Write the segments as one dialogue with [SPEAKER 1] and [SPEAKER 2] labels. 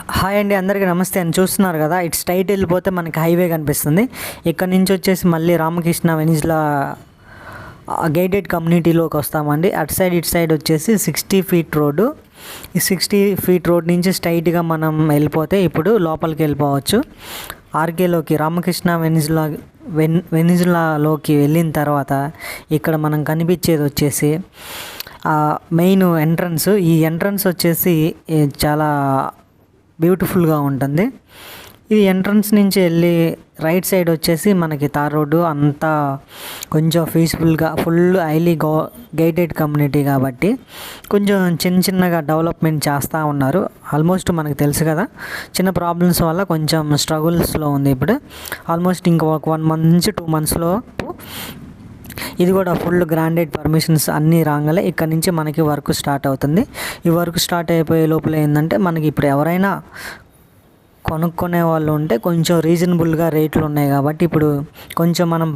[SPEAKER 1] Hi అండి, అందరికీ నమస్తే. అని చూస్తున్నారు కదా, ఇటు స్ట్రైట్ వెళ్ళిపోతే మనకి హైవే కనిపిస్తుంది. ఇక్కడ నుంచి వచ్చేసి మళ్ళీ రామకృష్ణ వెనిజ్లా గేటెడ్ కమ్యూనిటీలోకి వస్తామండి. అటు సైడ్ ఇటు సైడ్ వచ్చేసి 60 ఫీట్ రోడ్డు. ఈ 60 ఫీట్ రోడ్ నుంచి స్ట్రైట్గా మనం వెళ్ళిపోతే ఇప్పుడు లోపలికి వెళ్ళిపోవచ్చు. ఆర్కేలోకి రామకృష్ణ వెనిజులాలోకి వెళ్ళిన తర్వాత ఇక్కడ మనం కనిపించేది వచ్చేసి మెయిన్ ఎంట్రన్స్. ఈ ఎంట్రన్స్ వచ్చేసి చాలా బ్యూటిఫుల్గా ఉంటుంది. ఇది ఎంట్రన్స్ నుంచి వెళ్ళి రైట్ సైడ్ వచ్చేసి మనకి తార్ రోడ్డు. అంతా కొంచెం పీస్ఫుల్గా, ఫుల్ హైలీ గేటెడ్ కమ్యూనిటీ కాబట్టి కొంచెం చిన్నగా డెవలప్మెంట్ చేస్తూ ఉన్నారు. ఆల్మోస్ట్ మనకు తెలుసు కదా, చిన్న ప్రాబ్లమ్స్ వల్ల కొంచెం స్ట్రగుల్స్లో ఉంది. ఇప్పుడు ఆల్మోస్ట్ ఇంకొక 1 month నుంచి 2 monthsలో ఇది కూడా ఫుల్ గ్రాండెడ్ పర్మిషన్స్ అన్నీ రాగానే ఇక్కడ నుంచి మనకి వర్క్ స్టార్ట్ అవుతుంది. ఈ వర్క్ స్టార్ట్ అయిపోయే లోపల ఏంటంటే మనకి ఇప్పుడు ఎవరైనా కొనుక్కునే వాళ్ళు ఉంటే కొంచెం రీజనబుల్గా రేట్లు ఉన్నాయి కాబట్టి ఇప్పుడు కొంచెం మనం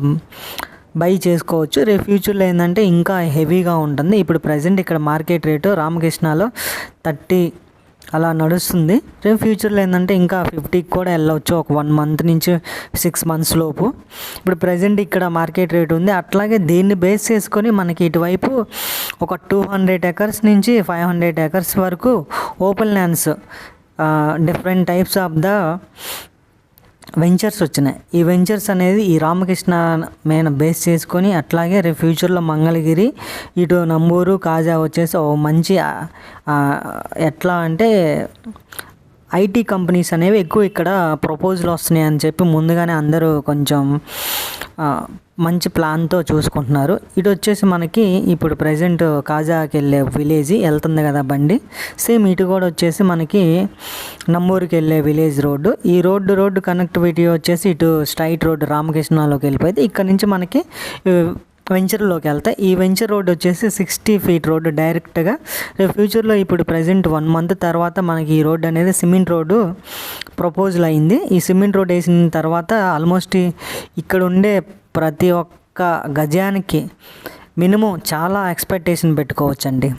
[SPEAKER 1] బై చేసుకోవచ్చు. రేపు ఫ్యూచర్లో ఏంటంటే ఇంకా హెవీగా ఉంటుంది. ఇప్పుడు ప్రజెంట్ ఇక్కడ మార్కెట్ రేటు రామకృష్ణలో 30 అలా నడుస్తుంది. రేపు ఫ్యూచర్లో ఏంటంటే ఇంకా 50కి కూడా వెళ్ళవచ్చు, ఒక 1 month నుంచి 6 months లోపు. ఇప్పుడు ప్రజెంట్ ఇక్కడ మార్కెట్ రేట్ ఉంది. అట్లాగే దీన్ని బేస్ చేసుకొని మనకి ఇటువైపు ఒక 200 acres నుంచి 500 acres వరకు open lands, different types of the ventures వచ్చినాయి. ఈ వెంచర్స్ అనేది ఈ రామకృష్ణ మెయిన్ బేస్ చేసుకొని, అట్లాగే రేపు ఫ్యూచర్లో మంగళగిరి, ఇటు నంబూరు, కాజా వచ్చేసి ఓ మంచి ఎట్లా అంటే ఐటీ కంపెనీస్ అనేవి ఎక్కువ ఇక్కడ ప్రపోజల్ వస్తున్నాయి అని చెప్పి ముందుగానే అందరూ కొంచెం మంచి ప్లాన్తో చూసుకుంటున్నారు. ఇటు వచ్చేసి మనకి ఇప్పుడు ప్రజెంట్ కాజాకి వెళ్ళే విలేజ్ వెళ్తుంది కదా బండి, సేమ్ ఇటు కూడా వచ్చేసి మనకి నంబూరుకి వెళ్ళే విలేజ్ రోడ్డు. ఈ రోడ్డు కనెక్టివిటీ వచ్చేసి ఇటు స్ట్రైట్ రోడ్డు రామకృష్ణలోకి వెళ్ళిపోయింది. ఇక్కడ నుంచి మనకి వెంచర్లోకి వెళ్తాయి. ఈ వెంచర్ రోడ్ వచ్చేసి 60 ఫీట్ రోడ్డు డైరెక్ట్గా. రేపు ఫ్యూచర్లో ఇప్పుడు ప్రజెంట్ 1 month తర్వాత మనకి ఈ రోడ్డు అనేది సిమెంట్ రోడ్డు ప్రపోజల్ అయింది. ఈ సిమెంట్ రోడ్ వేసిన తర్వాత ఆల్మోస్ట్ ఇక్కడ ఉండే ప్రతి ఒక్క గజానికి మినిమం చాలా ఎక్స్పెక్టేషన్ పెట్టుకోవచ్చండి.